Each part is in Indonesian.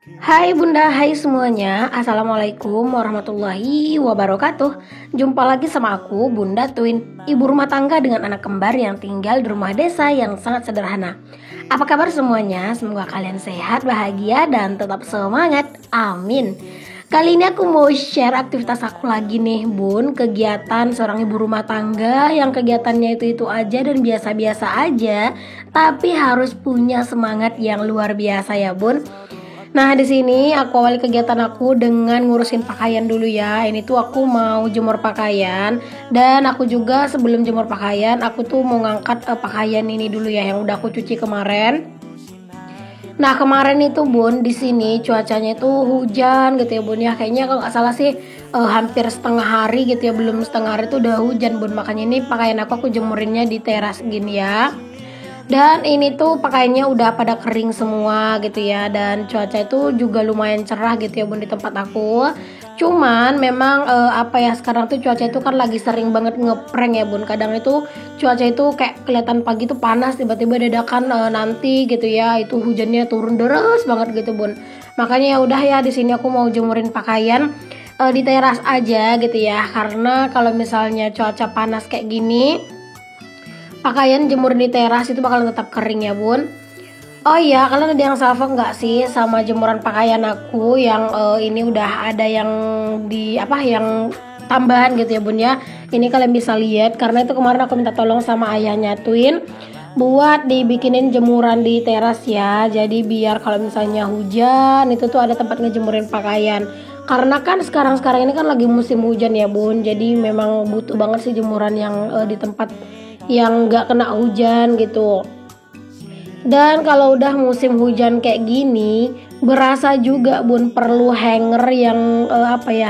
Hai Bunda, hai semuanya. Assalamualaikum warahmatullahi wabarakatuh. Jumpa lagi sama aku, Bunda Twin, ibu rumah tangga dengan anak kembar yang tinggal di rumah desa yang sangat sederhana. Apa kabar semuanya? Semoga kalian sehat, bahagia, dan tetap semangat. Amin. Kali ini aku mau share aktivitas aku lagi nih Bun. Kegiatan seorang ibu rumah tangga yang kegiatannya itu aja dan biasa-biasa aja, tapi harus punya semangat yang luar biasa ya Bun. Nah, di sini aku awali kegiatan aku dengan ngurusin pakaian dulu ya. Ini tuh aku mau jemur pakaian, dan aku juga sebelum jemur pakaian, aku tuh mau ngangkat pakaian ini dulu ya yang udah aku cuci kemarin. Nah, kemarin itu Bun, di sini cuacanya itu hujan gitu ya Bun ya. Kayaknya kalau nggak salah sih hampir setengah hari gitu ya, belum setengah hari itu udah hujan Bun. Makanya ini pakaian aku jemurinnya di teras gini ya. Dan ini tuh pakaiannya udah pada kering semua gitu ya. Dan cuaca itu juga lumayan cerah gitu ya Bun di tempat aku. Cuman memang sekarang tuh cuaca itu kan lagi sering banget ngeprank ya Bun. Kadang itu cuaca itu kayak kelihatan pagi tuh panas, tiba-tiba dadakan nanti gitu ya itu hujannya turun deras banget gitu Bun. Makanya ya udah ya, di sini aku mau jemurin pakaian di teras aja gitu ya. Karena kalau misalnya cuaca panas kayak gini, pakaian jemur di teras itu bakalan tetap kering ya Bun. Oh iya, kalian ada yang salvo nggak sih sama jemuran pakaian aku yang ini udah ada yang yang tambahan gitu ya Bun ya. Ini kalian bisa lihat karena itu kemarin aku minta tolong sama ayahnya Twin buat dibikinin jemuran di teras ya. Jadi biar kalau misalnya hujan itu tuh ada tempat ngejemurin pakaian. Karena kan sekarang ini kan lagi musim hujan ya Bun. Jadi memang butuh banget sih jemuran yang di tempat yang nggak kena hujan gitu. Dan kalau udah musim hujan kayak gini, berasa juga Bun perlu hanger yang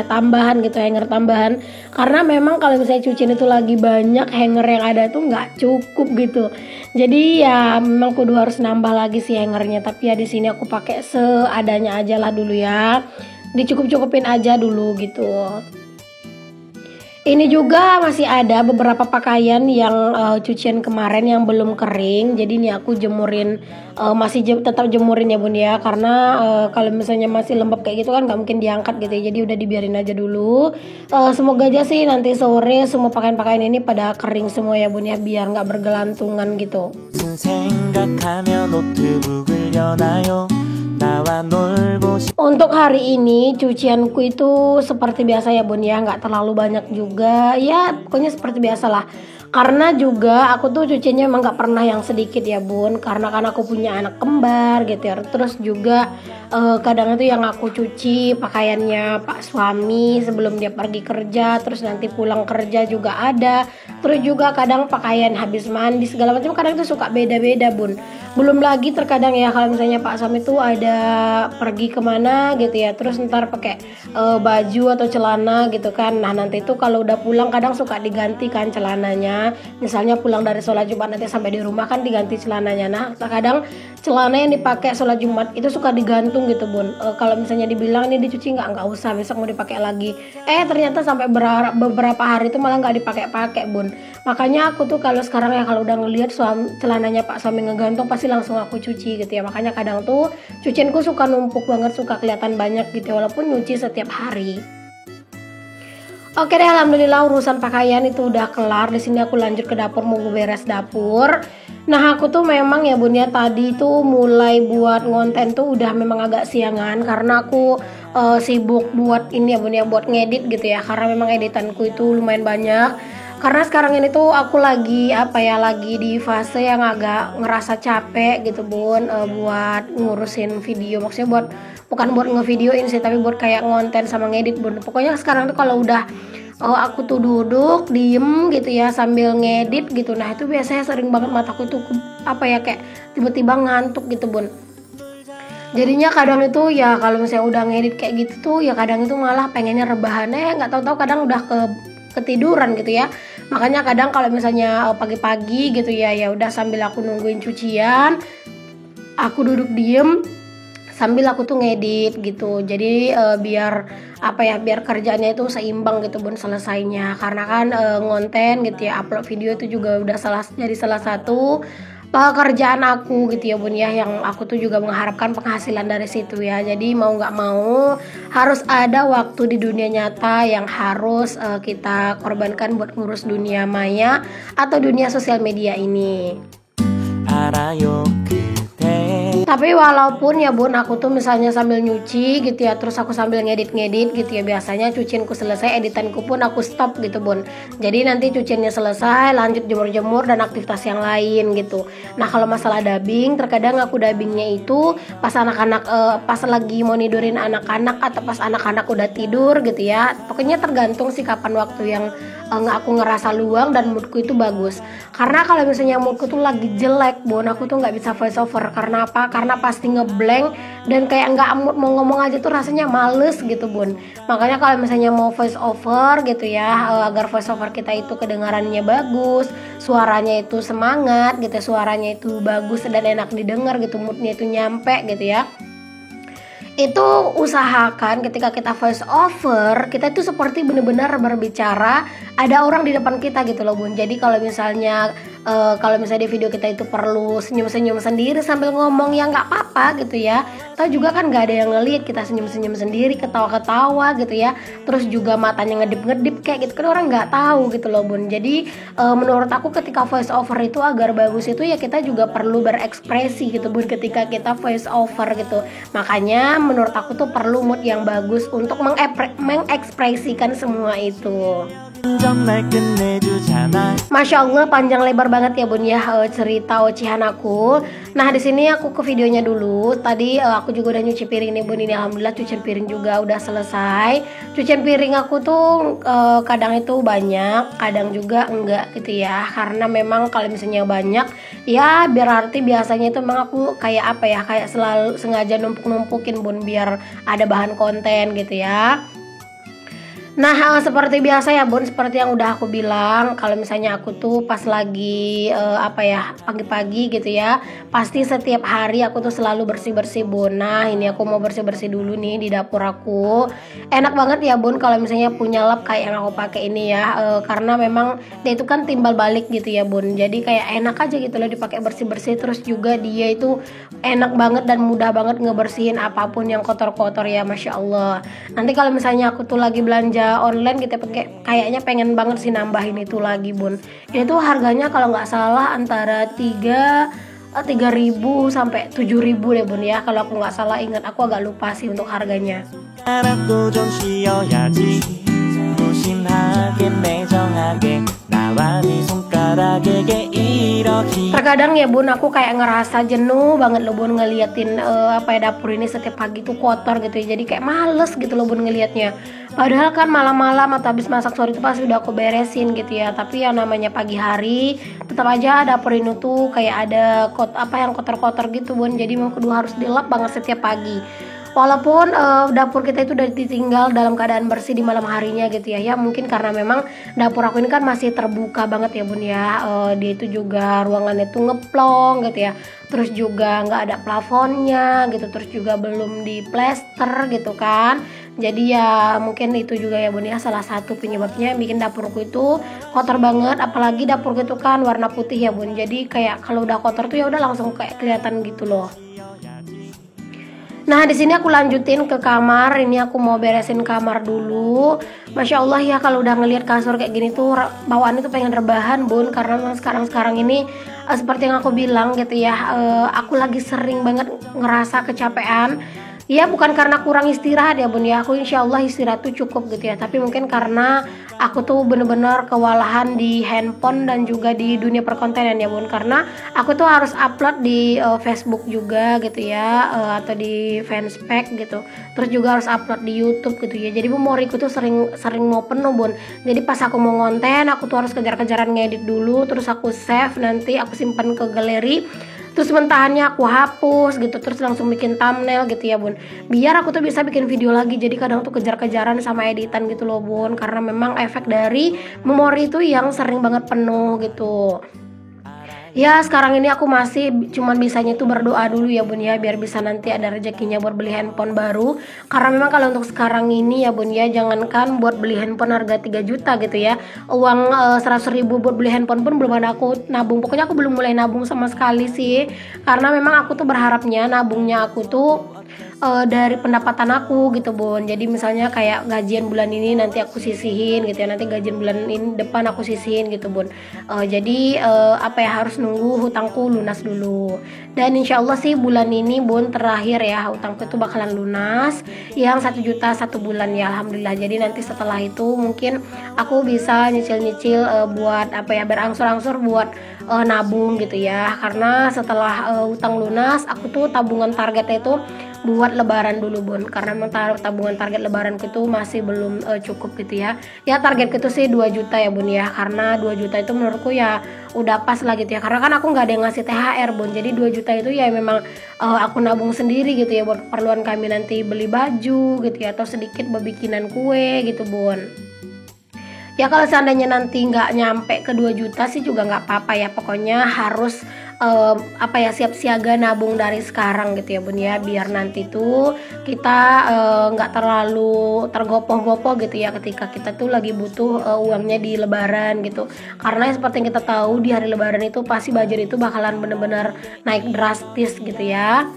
tambahan gitu, hanger tambahan. Karena memang kalau misalnya cucian itu lagi banyak, hanger yang ada tuh nggak cukup gitu. Jadi ya memang kudu harus nambah lagi sih hangernya. Tapi ya di sini aku pakai seadanya aja lah dulu ya. Dicukup-cukupin aja dulu gitu. Ini juga masih ada beberapa pakaian yang cucian kemarin yang belum kering. Jadi ini aku jemurin, tetap jemurin ya Bun ya. Karena kalau misalnya masih lembab kayak gitu kan nggak mungkin diangkat gitu ya. Jadi udah dibiarin aja dulu. Semoga aja sih nanti sore semua pakaian-pakaian ini pada kering semua ya Bun ya, biar nggak bergelantungan gitu. Untuk hari ini cucianku itu seperti biasa ya Bun ya, nggak terlalu banyak juga ya, pokoknya seperti biasa lah. Karena juga aku tuh cuciannya emang nggak pernah yang sedikit ya Bun, karena kan aku punya anak kembar gitu ya. Terus juga kadang itu yang aku cuci pakaiannya Pak suami sebelum dia pergi kerja, terus nanti pulang kerja juga ada. Terus juga kadang pakaian habis mandi segala macam, kadang itu suka beda-beda Bun. Belum lagi terkadang ya kalau misalnya Pak suami tuh ada pergi kemana gitu ya, terus ntar pakai baju atau celana gitu kan. Nah nanti itu kalau udah pulang kadang suka diganti kan celananya. Misalnya pulang dari sholat Jumat nanti sampai di rumah kan diganti celananya. Nah terkadang celana yang dipakai sholat Jumat itu suka digantung gitu Bun. Kalau misalnya dibilang ini dicuci nggak usah, besok mau dipakai lagi. Ternyata sampai beberapa hari itu malah nggak dipakai-pakai Bun. Makanya aku tuh kalau sekarang ya kalau udah ngelihat celananya Pak suami ngegantung pasti langsung aku cuci gitu ya. Makanya kadang tuh cucianku suka numpuk banget, suka kelihatan banyak gitu ya, walaupun nyuci setiap hari. Oke deh, alhamdulillah urusan pakaian itu udah kelar. Di sini aku lanjut ke dapur, mau beres dapur. Nah aku tuh memang ya Bun ya, tadi tuh mulai buat ngonten tuh udah memang agak siangan karena aku sibuk buat ini ya Bun ya, buat ngedit gitu ya. Karena memang editanku itu lumayan banyak. Karena sekarang ini tuh aku lagi lagi di fase yang agak ngerasa capek gitu Bun, buat ngurusin video. Maksudnya bukan buat ngevideoin sih, tapi buat kayak ngonten sama ngedit Bun. Pokoknya sekarang tuh kalau udah aku tuh duduk diem gitu ya sambil ngedit gitu, nah itu biasanya sering banget mataku tuh kayak tiba-tiba ngantuk gitu Bun. Jadinya kadang itu ya kalau misalnya udah ngedit kayak gitu tuh ya kadang itu malah pengennya rebahannya nggak tahu-tahu kadang udah ketiduran gitu ya. Makanya kadang kalau misalnya pagi-pagi gitu ya udah sambil aku nungguin cucian, aku duduk diem sambil aku tuh ngedit gitu. Jadi biar kerjanya itu seimbang gitu Bun selesainya. Karena kan ngonten gitu ya, upload video itu juga udah jadi salah satu pekerjaan aku gitu ya bun ya, yang aku tuh juga mengharapkan penghasilan dari situ ya. Jadi mau nggak mau harus ada waktu di dunia nyata yang harus kita korbankan buat ngurus dunia maya atau dunia sosial media ini. Tapi walaupun ya bun, aku tuh misalnya sambil nyuci gitu ya, terus aku sambil ngedit-ngedit gitu ya, biasanya cucianku selesai, editanku pun aku stop gitu bun. Jadi nanti cuciannya selesai, lanjut jemur-jemur dan aktivitas yang lain gitu. Nah kalau masalah dubbing, terkadang aku dubbingnya itu pas anak-anak pas lagi mau nidurin anak-anak atau pas anak-anak udah tidur gitu ya. Pokoknya tergantung sih kapan waktu yang aku ngerasa luang dan moodku itu bagus. Karena kalau misalnya moodku tuh lagi jelek bun, aku tuh nggak bisa voice over. Karena apa? Karena pasti ngeblank dan kayak nggak mood mau ngomong aja tuh rasanya males gitu bun. Makanya kalau misalnya mau voice over gitu ya, agar voice over kita itu kedengarannya bagus, suaranya itu semangat gitu, suaranya itu bagus dan enak didengar gitu, moodnya itu nyampe gitu ya, itu usahakan ketika kita voice over kita itu seperti benar-benar berbicara ada orang di depan kita gitu loh bun. Jadi kalau misalnya di video kita itu perlu senyum-senyum sendiri sambil ngomong ya nggak apa-apa gitu ya. Tahu juga kan nggak ada yang ngelihat kita senyum-senyum sendiri, ketawa-ketawa gitu ya. Terus juga matanya ngedip-ngedip kayak gitu kan orang nggak tahu gitu loh bun. Jadi menurut aku ketika voice over itu agar bagus itu ya kita juga perlu berekspresi gitu bun ketika kita voice over gitu. Makanya menurut aku tuh perlu mood yang bagus untuk mengekspresikan semua itu. Masya Allah panjang lebar banget ya bun ya cerita ocehan aku. Nah di sini aku ke videonya dulu. Tadi aku juga udah nyuci piring nih bun. Ini alhamdulillah cucian piring juga udah selesai. Cucian piring aku tuh kadang itu banyak, kadang juga enggak gitu ya. Karena memang kalau misalnya banyak ya berarti biasanya itu memang aku kayak apa ya, kayak selalu sengaja numpuk-numpukin bun biar ada bahan konten gitu ya. Nah seperti biasa ya bun, seperti yang udah aku bilang, kalau misalnya aku tuh pas lagi pagi-pagi gitu ya, pasti setiap hari aku tuh selalu bersih-bersih bun. Nah ini aku mau bersih-bersih dulu nih di dapur aku. Enak banget ya bun kalau misalnya punya lap kayak yang aku pakai ini ya, karena memang dia itu kan timbal balik gitu ya bun. Jadi kayak enak aja gitu loh dipakai bersih-bersih. Terus juga dia itu enak banget dan mudah banget ngebersihin apapun yang kotor-kotor ya, Masya Allah. Nanti kalau misalnya aku tuh lagi belanja online gitu kayaknya pengen banget sih nambahin itu lagi bun. Ini tuh harganya kalau nggak salah antara 3.000 sampai 7.000 deh bun ya, kalau aku nggak salah, ingat aku agak lupa sih untuk harganya. Terkadang ya bun aku kayak ngerasa jenuh banget loh bun ngeliatin dapur ini setiap pagi tuh kotor gitu ya. Jadi kayak males gitu loh bun ngeliatnya. Padahal kan malam-malam atau habis masak sore itu pasti udah aku beresin gitu ya. Tapi yang namanya pagi hari tetap aja dapur ini tuh kayak ada yang kotor-kotor gitu bun. Jadi memang kudu harus dilap banget setiap pagi. Walaupun dapur kita itu udah ditinggal dalam keadaan bersih di malam harinya gitu ya. Ya mungkin karena memang dapur aku ini kan masih terbuka banget ya bun ya. Dia itu juga ruangannya tuh ngeplong gitu ya. Terus juga nggak ada plafonnya gitu. Terus juga belum di plester gitu kan. Jadi ya mungkin itu juga ya bun ya, salah satu penyebabnya bikin dapurku itu kotor banget. Apalagi dapurku itu kan warna putih ya bun. Jadi kayak kalau udah kotor tuh ya udah langsung kayak kelihatan gitu loh. Nah di sini aku lanjutin ke kamar. Ini aku mau beresin kamar dulu. Masya Allah ya kalau udah ngelihat kasur kayak gini tuh bawaannya tuh pengen rebahan bun. Karena memang sekarang ini seperti yang aku bilang gitu ya, aku lagi sering banget ngerasa kecapean. Ya bukan karena kurang istirahat ya bun ya, aku insya Allah istirahat tuh cukup gitu ya. Tapi mungkin karena aku tuh bener-bener kewalahan di handphone dan juga di dunia perkontenan ya bun. Karena aku tuh harus upload di Facebook juga gitu ya, atau di fanspage gitu. Terus juga harus upload di YouTube gitu ya. Jadi memoriku tuh sering mau penuh bun. Jadi pas aku mau ngonten aku tuh harus kejar-kejaran ngedit dulu. Terus aku save, nanti aku simpan ke galeri. Terus mentahannya aku hapus gitu, terus langsung bikin thumbnail gitu ya bun, biar aku tuh bisa bikin video lagi. Jadi kadang tuh kejar-kejaran sama editan gitu loh bun, karena memang efek dari memori itu yang sering banget penuh gitu. Ya sekarang ini aku masih cuman bisanya itu berdoa dulu ya bun ya, biar bisa nanti ada rezekinya buat beli handphone baru. Karena memang kalau untuk sekarang ini ya bun ya, jangankan buat beli handphone harga 3 juta gitu ya, uang 100.000 buat beli handphone pun belum ada aku nabung. Pokoknya aku belum mulai nabung sama sekali sih. Karena memang aku tuh berharapnya nabungnya aku tuh dari pendapatan aku gitu bun. Jadi misalnya kayak gajian bulan ini nanti aku sisihin gitu ya, nanti gajian bulan ini depan aku sisihin gitu bun. Jadi apa ya, harus nunggu hutangku lunas dulu. Dan insya Allah sih bulan ini bun terakhir ya, hutangku itu bakalan lunas yang 1 juta 1 bulan ya, alhamdulillah. Jadi nanti setelah itu mungkin aku bisa nyicil-nyicil buat apa ya, berangsur-angsur buat nabung gitu ya. Karena setelah hutang lunas, aku tuh tabungan targetnya itu buat lebaran dulu bun, karena memang tabungan target lebaran itu masih belum cukup gitu ya. Ya targetku itu sih 2 juta ya bun ya, karena 2 juta itu menurutku ya udah pas lah gitu ya, karena kan aku nggak ada yang ngasih THR bun. Jadi 2 juta itu ya memang aku nabung sendiri gitu ya, buat keperluan kami nanti beli baju gitu ya, atau sedikit bebikinan kue gitu bun. Ya kalau seandainya nanti nggak nyampe ke 2 juta sih juga nggak apa-apa ya, pokoknya harus apa ya, siap siaga nabung dari sekarang gitu ya bun ya, biar nanti tuh kita nggak terlalu tergopoh-gopoh gitu ya ketika kita tuh lagi butuh uangnya di lebaran gitu. Karena seperti yang kita tahu di hari lebaran itu pasti budget itu bakalan bener-bener naik drastis gitu ya.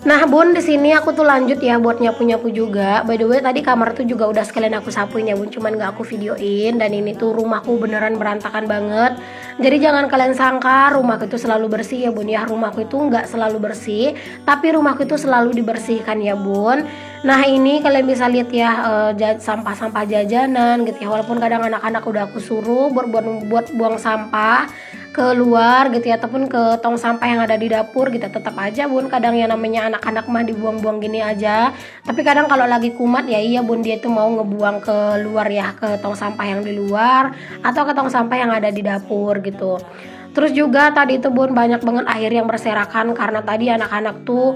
Nah bun, di sini aku tuh lanjut ya buat nyapu-nyapu juga. By the way tadi kamar tuh juga udah sekalian aku sapuin ya bun, cuman gak aku videoin. Dan ini tuh rumahku beneran berantakan banget. Jadi jangan kalian sangka rumahku itu selalu bersih ya bun ya. Rumahku itu nggak selalu bersih, tapi rumahku itu selalu dibersihkan ya bun. Nah ini kalian bisa lihat ya sampah-sampah jajanan gitu ya. Walaupun kadang anak-anak udah aku suruh buat buang sampah keluar gitu ya, ataupun ke tong sampah yang ada di dapur gitu, tetap aja bun kadang yang namanya anak-anak mah dibuang-buang gini aja. Tapi kadang kalau lagi kumat ya iya bun, dia tuh mau ngebuang ke luar ya, ke tong sampah yang di luar atau ke tong sampah yang ada di dapur gitu. Terus juga tadi itu bun banyak banget air yang berserakan, karena tadi anak-anak tuh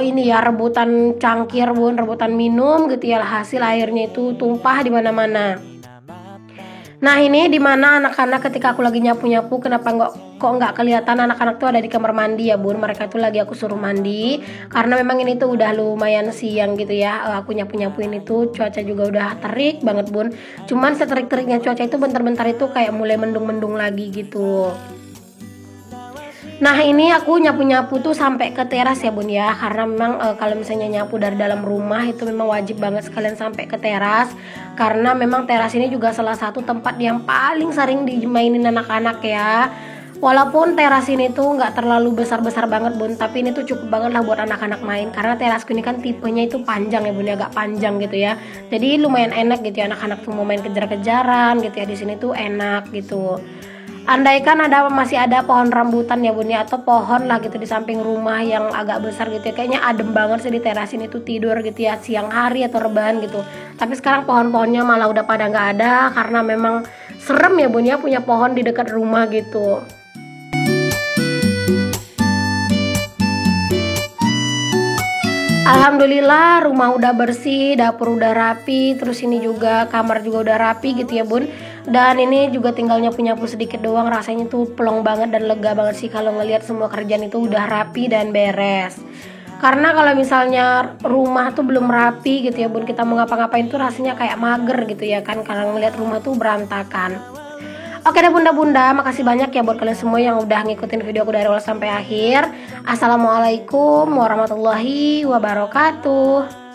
ini ya rebutan cangkir bun, rebutan minum gitu ya, hasil airnya itu tumpah di mana-mana. Nah ini dimana anak-anak ketika aku lagi nyapu-nyapu, kenapa kok nggak kelihatan anak-anak tuh ada di kamar mandi ya bun. Mereka tuh lagi aku suruh mandi, karena memang ini tuh udah lumayan siang gitu ya. Aku nyapu-nyapuin itu cuaca juga udah terik banget bun. Cuman seterik-teriknya cuaca itu bentar-bentar itu kayak mulai mendung-mendung lagi gitu. Nah ini aku nyapu-nyapu tuh sampai ke teras ya bun ya, karena memang kalau misalnya nyapu dari dalam rumah itu memang wajib banget sekalian sampai ke teras. Karena memang teras ini juga salah satu tempat yang paling sering dimainin anak-anak ya. Walaupun teras ini tuh nggak terlalu besar-besar banget bun, tapi ini tuh cukup banget lah buat anak-anak main. Karena terasku ini kan tipenya itu panjang ya bun ya, agak panjang gitu ya. Jadi lumayan enak gitu ya, anak-anak tuh mau main kejar-kejaran gitu ya, di sini tuh enak gitu. Andaikan masih ada pohon rambutan ya bun ya, atau pohon lah gitu di samping rumah yang agak besar gitu ya, kayaknya adem banget sih di teras ini tuh tidur gitu ya siang hari atau rebahan gitu. Tapi sekarang pohon-pohonnya malah udah pada nggak ada, karena memang serem ya bun ya punya pohon di dekat rumah gitu. Alhamdulillah rumah udah bersih, dapur udah rapi, terus ini juga kamar juga udah rapi gitu ya bun. Dan ini juga tinggal nyapu-nyapu sedikit doang, rasanya tuh plong banget dan lega banget sih kalau ngelihat semua kerjaan itu udah rapi dan beres. Karena kalau misalnya rumah tuh belum rapi gitu ya bun, kita mau ngapa-ngapain tuh rasanya kayak mager gitu ya kan, karena ngelihat rumah tuh berantakan. Oke deh bunda-bunda, makasih banyak ya buat kalian semua yang udah ngikutin video aku dari awal sampai akhir. Assalamualaikum warahmatullahi wabarakatuh.